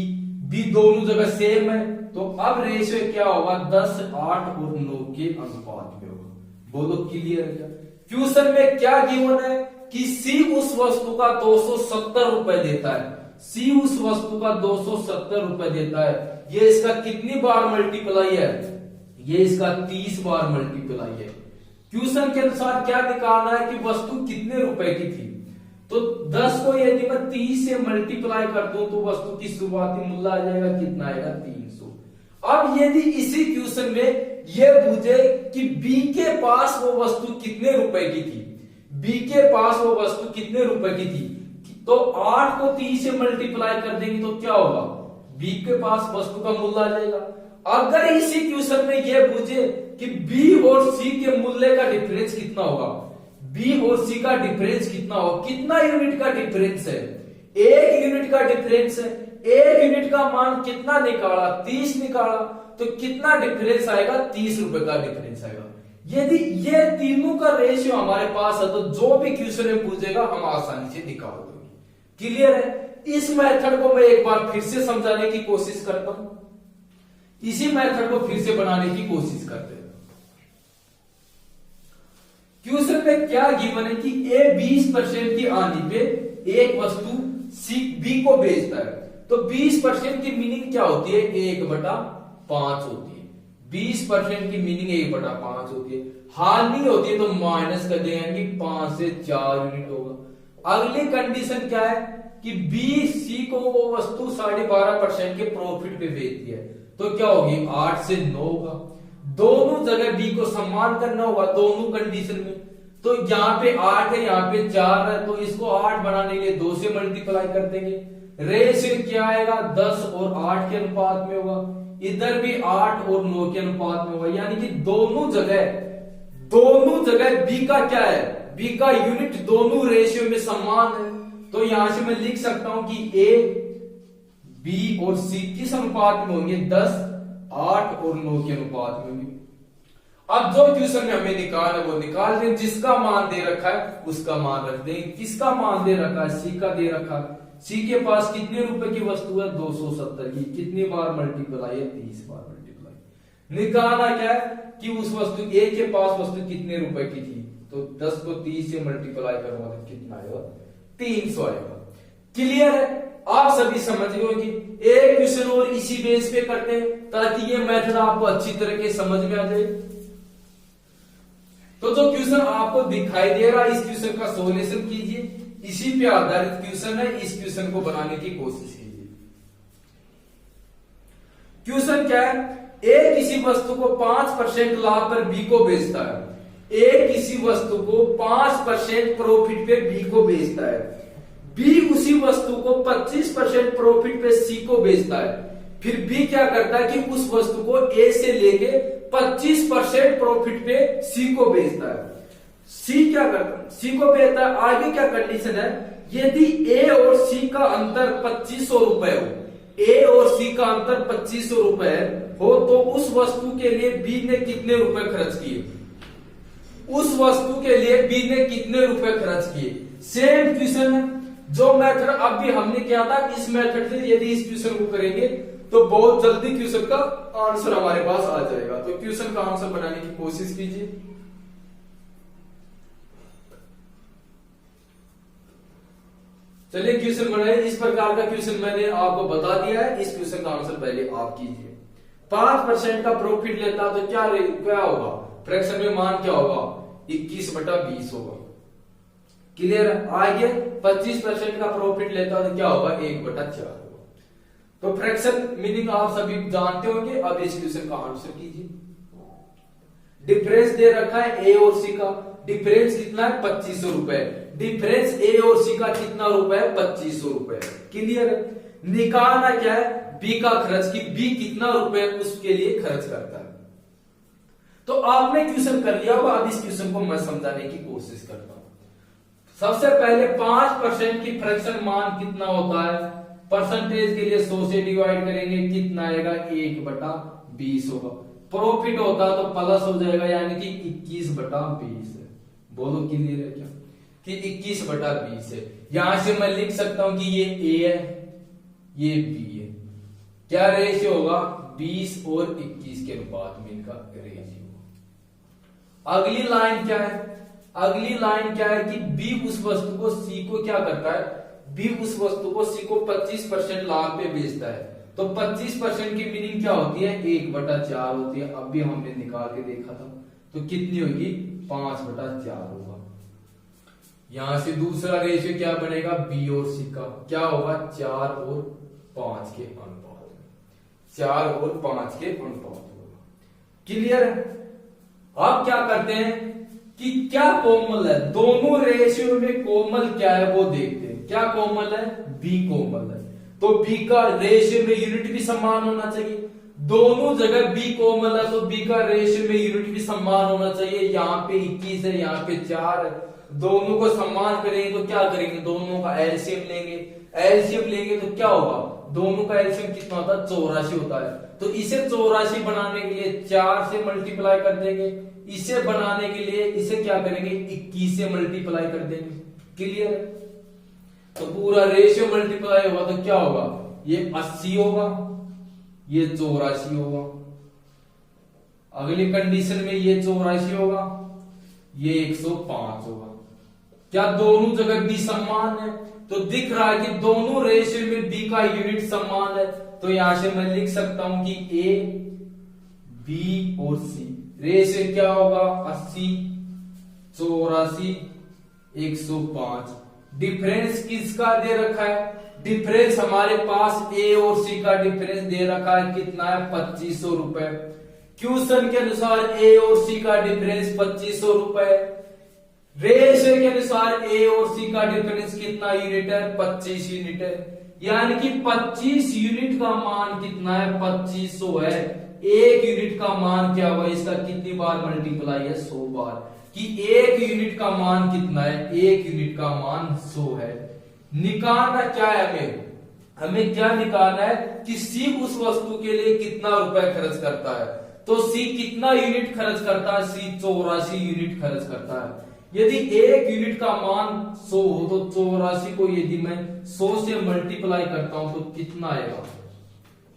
Speaker 1: बी दोनों जगह सेम है, तो अब रेशियो क्या होगा, 10, 8 और 9 के अनुपात में होगा। बोलो क्लियर है क्या। क्वेश्चन में क्या गिवन है कि सी उस वस्तु का 270 रुपए देता है, सी उस वस्तु का 270 रुपए देता है। ये इसका कितनी बार मल्टीप्लाई है, ये इसका 30 बार मल्टीप्लाई है। क्वेश्चन के अनुसार क्या निकालना है कि वस्तु कितने रुपए की थी, तो 10 को यदि मैं 30 से मल्टीप्लाई कर दूं तो वस्तु की शुरुआती मूल्य आ जाएगा, कितना आएगा, 300। अब यदि इसी क्वेश्चन में यह पूछे कि बी के पास वो वस्तु कितने रुपए की थी, बी के पास वो वस्तु कितने रुपए की थी, तो 8 को 30 से मल्टीप्लाई कर देंगे तो क्या होगा, बी के पास वस्तु का मूल्य आ जाएगा। अगर इसी क्वेश्चन में यह पूछे कि बी और सी के मूल्य का डिफरेंस कितना होगा, बी और सी का डिफरेंस कितना होगा, कितना यूनिट का डिफरेंस है, 1 यूनिट का डिफरेंस है। 1 यूनिट का मान कितना निकाला, 30 निकाला, तो कितना डिफरेंस आएगा, 30 रुपए का डिफरेंस आएगा। यदि ये तीनों का रेशियो हमारे पास है तो जो भी क्वेश्चन में पूछेगा हम आसानी से निकाल देंगे। क्लियर है? इस मेथड को मैं एक बार फिर से समझाने की कोशिश करता हूं, इसी मेथड को फिर से बनाने की कोशिश करते हैं। क्वेश्चन में क्या गिवन है कि ए 20% की आंधी पे एक वस्तु सी बी को बेचता है, तो 20% की मीनिंग क्या होती है? 1/5 होती है। 20% की मीनिंग 1/5 होती है। हानि होती है तो माइनस कर देंगे, 5 से 4 यूनिट होगा। अगली कंडीशन क्या है कि बी सी को वो वस्तु 12.5% के प्रॉफिट पे बेचती है, तो क्या होगी? 8 से 9 होगा। दोनों जगह बी को सम्मान करना होगा दोनों कंडीशन में, तो यहाँ पे 8 है, यहाँ पे 4 है, तो इसको 8 बनाने के लिए 2 से मल्टीप्लाई कर देंगे। रेशियो क्या आएगा? 10 और 8 के अनुपात में होगा। इधर भी 8 और 9 के अनुपात में होगा, यानी कि दोनों जगह बी का क्या है? बी का यूनिट दोनों रेशियो में समान है। तो यहां से मैं लिख सकता हूं कि ए बी और सी किस अनुपात में होंगे? 10, 8 और 9 के अनुपात में होंगे। अब जो क्वेश्चन में हमें निकाल है वो निकाल दें, जिसका मान दे रखा है उसका मान रख देंगे। किसका मान दे रखा है? सी का दे रखा है। सी के पास कितने रुपए की वस्तु है? 270 की। कितनी बार मल्टीप्लाई है? 30 बार मल्टीप्लाई। निकालना क्या है कि उस वस्तु ए के पास वस्तु कितने रुपए की थी, तो 10 को 30 से मल्टीप्लाई करूंगा तो कितना आएगा? 300 आएगा। क्लियर है? आप सभी समझ गए कि एक क्वेश्चन और इसी बेस पे करते हैं ताकि ये मेथड आपको अच्छी तरह के समझ में आ जाए। तो जो क्वेश्चन आपको दिखाई दे रहा है इस क्वेश्चन का सॉल्यूशन कीजिए, इसी पे आधारित क्वेश्चन है, इस क्वेश्चन को बनाने की कोशिश कीजिए। क्वेश्चन क्या है? ए किसी वस्तु को 5% लाभ पर बी को बेचता है। ए किसी वस्तु को 5% प्रॉफिट पे बी को बेचता है। बी उसी वस्तु को 25% प्रॉफिट पे सी को बेचता है। फिर बी क्या करता है कि उस वस्तु को ए से लेके 25% प्रॉफिट पे सी को बेचता है। सी क्या करता है? सी को बेचता है। आगे क्या कंडीशन है? यदि ए और सी का अंतर 2500 रुपए हो, ए और सी का अंतर 2500 रुपए हो, तो उस वस्तु के लिए बी ने कितने रुपए खर्च किए? उस वस्तु के लिए बी ने कितने रुपए खर्च किए? सेम क्वेश्चन है। जो मेथड अभी हमने किया था, इस मेथड से यदि इस क्वेश्चन को करेंगे तो बहुत जल्दी क्वेश्चन का आंसर हमारे पास आ जाएगा। तो क्वेश्चन का आंसर बनाने की कोशिश कीजिए। चलिए क्वेश्चन बनाइए। इस प्रकार का क्वेश्चन मैंने आपको बता दिया है, इस क्वेश्चन का आंसर पहले आप कीजिए। 5% का प्रॉफिट लेता तो क्या होगा? फ्रैक्शन में मान क्या होगा? 21/20 होगा। क्लियर है? आगे 25% का प्रॉफिट लेता तो क्या होगा? 1/4 होगा। तो फ्रैक्शन मीनिंग आप सभी जानते होंगे। अब इस क्वेश्चन का आंसर कीजिए। डिफरेंस दे रखा है ए और सी का। डिफरेंस कितना है? 2500 रुपए। डिफरेंस ए और सी का कितना रुपए है? 2500 रुपए। क्लियर है? निकालना क्या है? बी का खर्च, की बी कितना रुपए उसके लिए खर्च करता है। तो आपने क्वेश्चन कर लिया होगा। अब इस क्वेश्चन को मैं समझाने की कोशिश करता हूं। सबसे पहले 5% की फ्रैक्शन मान कितना होता है? परसेंटेज के लिए 100 से डिवाइड करेंगे, कितना आएगा? 1/20 होगा। प्रॉफिट होता तो प्लस हो जाएगा, यानी कि 21/20 है। बोलो क्लियर है क्या? कि 21/20 है। यहां से मैं लिख सकता हूं कि ये ए है, ये बी है। क्या रेशियो होगा? 20 और 21 के अनुपात में इनका रेशियो। अगली लाइन क्या है? अगली लाइन क्या है कि बी उस वस्तु को सी को क्या करता है? बी उस वस्तु को सी को 25% लाभ पे बेचता है। तो 25% की मीनिंग क्या होती है? 1/4 होती है। अब भी हमने निकाल के देखा था, तो कितनी होगी? 5/4 होगा। यहां से दूसरा रेशियो क्या बनेगा? बी और सी का क्या होगा? 4 और 5 के अनुपात में। 4 और 5 के अनुपात होगा। क्लियर है? अब क्या करते हैं कि क्या कॉमन है दोनों रेशियो में? कॉमन क्या है वो देखते हैं। क्या कॉमन है? बी कॉमन है। तो बी का रेशियो में यूनिट भी समान होना चाहिए। दोनों जगह बी कॉमन है, तो बी का रेशियो में यूनिट भी समान होना चाहिए। यहाँ पे 21 है, यहाँ पे 4 है। दोनों को समान करेंगे तो क्या करेंगे? दोनों का एलसीएम लेंगे। एलसीएम लेंगे तो क्या होगा? दोनों का एलसीएम कितना होता है? 84 होता है। तो इसे 84 बनाने के लिए 4 से मल्टीप्लाई कर देंगे। इसे बनाने के लिए इसे क्या करेंगे? 21 से मल्टीप्लाई कर देंगे। क्लियर है? तो पूरा रेशियो मल्टीप्लाई होगा तो क्या होगा, ये 80 होगा, ये 84 होगा। अगली कंडीशन में ये 84 होगा, ये 105 होगा। क्या दोनों जगह बी समान है? तो दिख रहा है कि दोनों रेशियो में बी का यूनिट समान है, तो यहां से मैं लिख सकता हूं कि ए, बी और सी रेशियो क्या होगा, 80, 84, 105। डिफरेंस किसका दे रखा है? डिफरेंस हमारे पास ए और सी का डिफरेंस दे रखा है, कितना है, 2500 रुपए। क्वेश्चन के अनुसार ए और सी का डिफरेंस 2500 रुपए। रेशियो के अनुसार ए और सी का डिफरेंस कितना यूनिट है, 25 यूनिट है। यानी कि 25 यूनिट का मान कितना है, 2500 है। एक यूनिट का मान क्या हुआ, इसका कितनी बार मल्टीप्लाई है, 100 बार। कि एक यूनिट का मान कितना है, एक यूनिट का मान 100 है। निकालना क्या है हमें क्या निकालना है कि सी उस वस्तु के लिए कितना रुपए खर्च करता है। तो सी कितना यूनिट खर्च करता है, सी 84 यूनिट खर्च करता है। यदि एक यूनिट का मान 100 हो तो 84 को यदि मैं 100 से मल्टीप्लाई करता हूं तो कितना आएगा,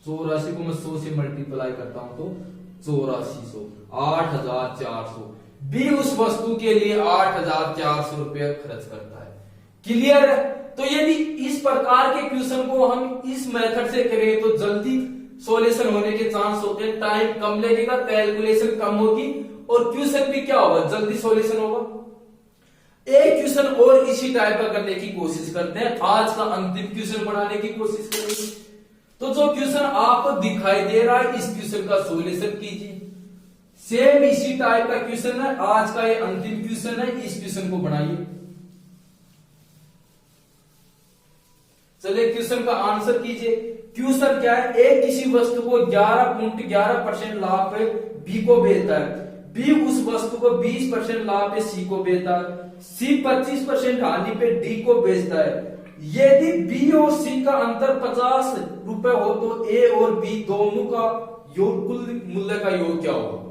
Speaker 1: 84 को मैं 100 से मल्टीप्लाई करता हूं तो 8400, 8400। बी उस वस्तु के लिए 8400 रुपया खर्च करता है। क्लियर है? तो यदि इस प्रकार के क्वेश्चन को हम इस मेथड से करें तो जल्दी सॉल्यूशन होने के चांस होते हैं, टाइम कम लगेगा, कैलकुलेशन कम होगी और क्वेश्चन भी क्या होगा, जल्दी सॉल्यूशन होगा। एक क्वेश्चन और इसी टाइप का करने की कोशिश करते हैं। आज का अंतिम क्वेश्चन बनाने की कोशिश करेंगे। तो जो क्वेश्चन आपको दिखाई दे रहा है इस क्वेश्चन का सॉल्यूशन कीजिए। सेम इसी टाइप का क्वेश्चन है, आज का ये अंतिम क्वेश्चन है, इस क्वेश्चन को बनाइए। चलिए क्वेश्चन का आंसर कीजिए। क्वेश्चन क्या है, एक किसी वस्तु को 11.11% लाभ पे बी को बेचता है। बी उस वस्तु को 20% लाभ पे सी को बेचता है। सी 25% हानि पे डी को बेचता है। यदि बी और सी का अंतर 50 रुपए हो तो ए और बी दोनों का योग, कुल मूल्य का योग क्या होगा।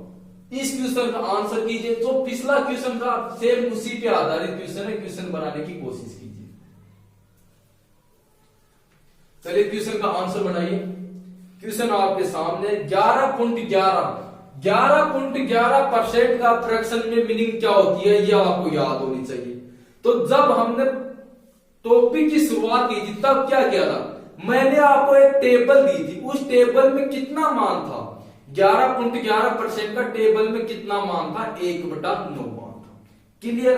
Speaker 1: इस क्वेश्चन का आंसर कीजिए। जो पिछला क्वेश्चन था सेम उसी पे आधारित क्वेश्चन है, क्वेश्चन बनाने की कोशिश कीजिए। चलिए क्वेश्चन का आंसर बनाइए। क्वेश्चन आपके सामने 11.11% का फ्रैक्शन में मीनिंग क्या होती है, यह आपको याद होनी चाहिए। तो जब हमने टॉपिक की शुरुआत की थी तब क्या किया था, मैंने आपको एक टेबल दी थी, उस टेबल में कितना मान था, 11.11% का टेबल में कितना मान था, 1/9 मान था। क्लियर?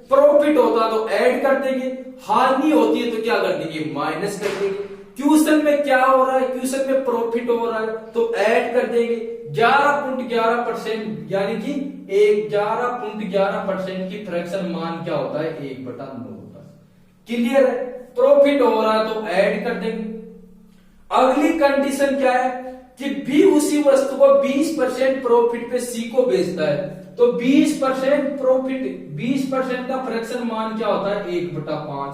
Speaker 1: प्रॉफिट होता तो ऐड कर देंगे, हानि होती है तो क्या कर देंगे, माइनस कर देंगे। क्वेश्चन में क्या हो रहा है, क्वेश्चन में प्रॉफिट हो रहा है तो ऐड कर देंगे। 11.11% यानी कि 11.11% की फ्रैक्शन मान क्या होता है, 1/9 होता है। क्लियर है? प्रॉफिट हो रहा है तो ऐड कर देंगे। अगली कंडीशन क्या है कि बी उसी वस्तु को 20% प्रॉफिट पे सी को बेचता है। तो 20% प्रॉफिट, 20% का फ्रैक्शन मान क्या होता है, 1/5।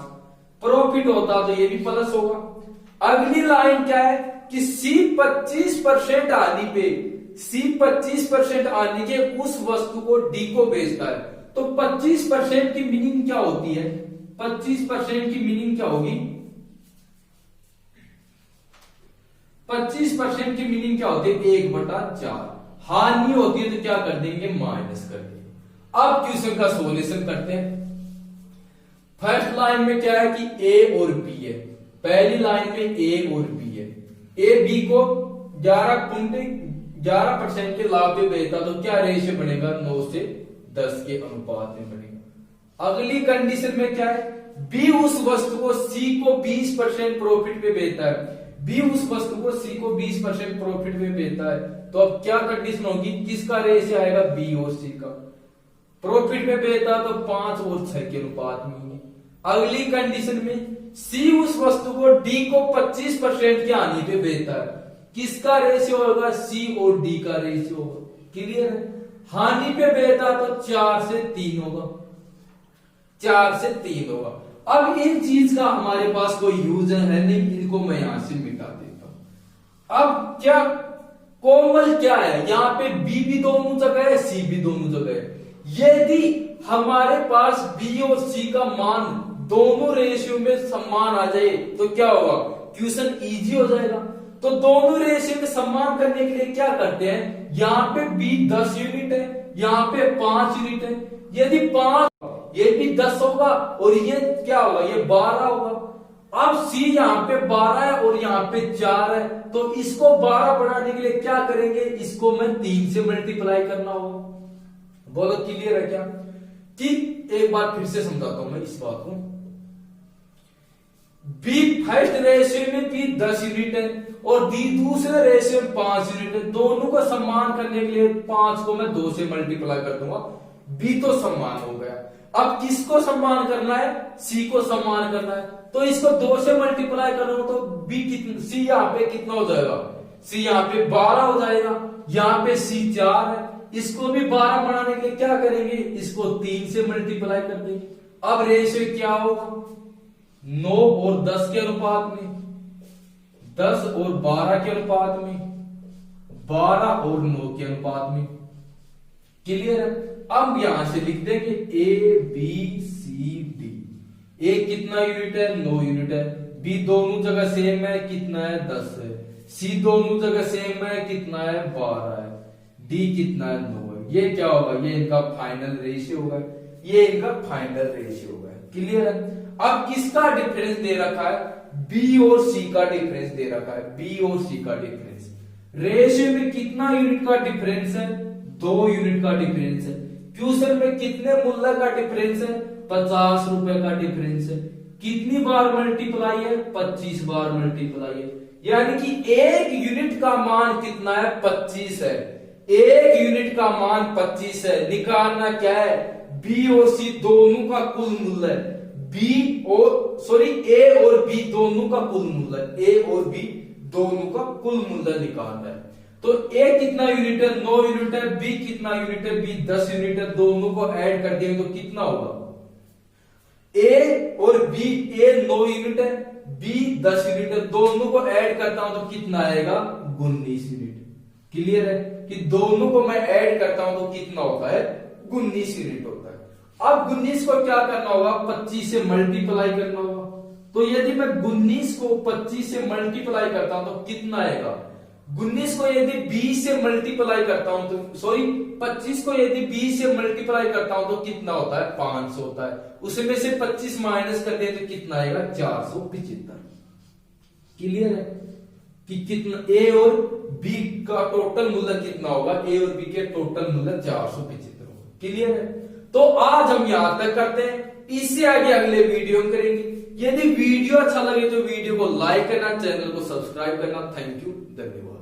Speaker 1: प्रॉफिट होता तो ये भी प्लस होगा। अगली लाइन क्या है कि सी 25% हानि पे, सी 25% हानि के उस वस्तु को डी को बेचता है। तो 25% की मीनिंग क्या होती है, 25% की मीनिंग क्या होगी, 25% की मीनिंग क्या होती है, 1/4। हानि होती है तो क्या कर देंगे, माइनस कर देंगे। अब क्वेश्चन का सॉल्यूशन करते हैं। फर्स्ट लाइन में क्या है कि ए और बी है, पहली लाइन में ए और बी है। ए बी को 11% के लाभ पे बेचता तो क्या रेशियो बनेगा, 9 से 10 के अनुपात में बनेगा। अगली कंडीशन में क्या है, बी उस वस्तु को सी को 20% प्रॉफिट पे बेचता है। बी उस वस्तु को सी को 20% प्रॉफिट पे बेचता है। तो अब क्या कंडीशन होगी, किसका रेशियो आएगा, बी और सी का। प्रॉफिट पे बेचता तो 5 और 6 के अनुपात में होंगे। अगली कंडीशन में सी उस वस्तु को डी को 25% की हानि पे बेचता है। किसका रेशियो होगा, सी और डी का रेशियो होगा। क्लियर है? हानि पे बेचता तो 4 से 3 होगा, 4 से 3 होगा। अब इन चीज का हमारे पास कोई यूज है नहीं, इनको मैं यहां से मिटा देता हूं। अब क्या कॉमन क्या है, यहां पे बी भी दोनों जगह है, सी भी दोनों जगह है। यदि हमारे पास बी और सी का मान दोनों रेशियो में समान आ जाए तो क्या होगा, क्वेश्चन इजी हो जाएगा। तो दोनों रेशियो में सम्मान करने के लिए क्या करते हैं, यहाँ पे B 10 यूनिट है, यहाँ पे 5 यूनिट है। यदि 5 ये भी 10 होगा और ये क्या होगा, ये 12 होगा। अब C यहाँ पे 12 है और यहाँ पे 4 है, तो इसको 12 बढ़ाने के लिए क्या करेंगे, इसको मैं 3 से मल्टीप्लाई करना होगा। बहुत क्लियर है क्या, कि एक बार फिर से समझाता हूं मैं इस बात को। B फर्स्ट रेशियो में भी 10 यूनिट है और D दूसरे रेशियो में 5 यूनिट है। दोनों को सम्मान करने के लिए 5 को मैं 2 से मल्टीप्लाई कर दूंगा, B तो सम्मान हो गया। अब किसको सम्मान करना है, C को सम्मान करना है, तो इसको 2 से मल्टीप्लाई करूंगा तो B कितना, C यहाँ पे कितना हो जाएगा, C यहाँ पे 12 हो जाएगा। यहाँ पे C 4 है, इसको भी 12 बनाने के लिए क्या करेंगे, इसको 3 से मल्टीप्लाई कर देंगे। अब रेशियो क्या होगा, 9 और 10 के अनुपात में, 10 और 12 के अनुपात में, 12 और 9 के अनुपात में। क्लियर है। अब यहां से लिख देंगे A B C D। A कितना यूनिट है, 9 यूनिट है। B दोनों जगह सेम है, कितना है, 10 है। C दोनों जगह सेम है, कितना है, 12 है। D कितना है, 9 है। ये क्या होगा, ये इनका फाइनल रेशियो होगा, ये इनका फाइनल रेशियो होगा। क्लियर है। अब किसका डिफरेंस दे रखा है, B और C का डिफरेंस दे रखा है, B और C का डिफरेंस। रेशियो में कितना यूनिट का डिफरेंस है, 2 यूनिट का डिफरेंस है। क्वेश्चन में कितने मूल्य का डिफरेंस है, 50 रुपए का डिफरेंस है। कितनी बार मल्टीप्लाई है, 25 बार मल्टीप्लाई है। यानी कि एक यूनिट का मान कितना है, 25 है। एक यूनिट का मान 25 है। निकालना क्या है, B और C दोनों का कुल मूल्य है। A और B दोनों का कुल मूल्य, A और B दोनों का कुल मूल्य निकालना है। तो A कितना यूनिट है, 9 यूनिट है। B कितना यूनिट है, B 10 यूनिट है। दोनों को ऐड कर देंगे तो कितना होगा, A और B, A 9 यूनिट है, B 10 यूनिट है। दोनों को ऐड करता हूं तो कितना आएगा, 19 यूनिट। क्लियर है कि दोनों को मैं ऐड करता हूं तो कितना होता है, 19 यूनिट होता है। अब 19 को क्या करना होगा, 25 से मल्टीप्लाई करना होगा। तो यदि मैं 19 को 25 से मल्टीप्लाई करता हूं तो कितना आएगा, 19 को यदि 20 से मल्टीप्लाई करता हूं तो 25 को यदि 20 से मल्टीप्लाई करता हूं तो कितना होता है, 500 होता है। उसमें से 25 माइनस कर दे तो कितना आएगा, 475। क्लियर है कि कितना A और B का टोटल मूल्य कितना होगा, A और B के टोटल मूल्य 475 होगा। क्लियर है। तो आज हम यहां तक करते हैं, इससे आगे अगले वीडियो में करेंगे। यदि वीडियो अच्छा लगे तो वीडियो को लाइक करना, चैनल को सब्सक्राइब करना। थैंक यू, धन्यवाद।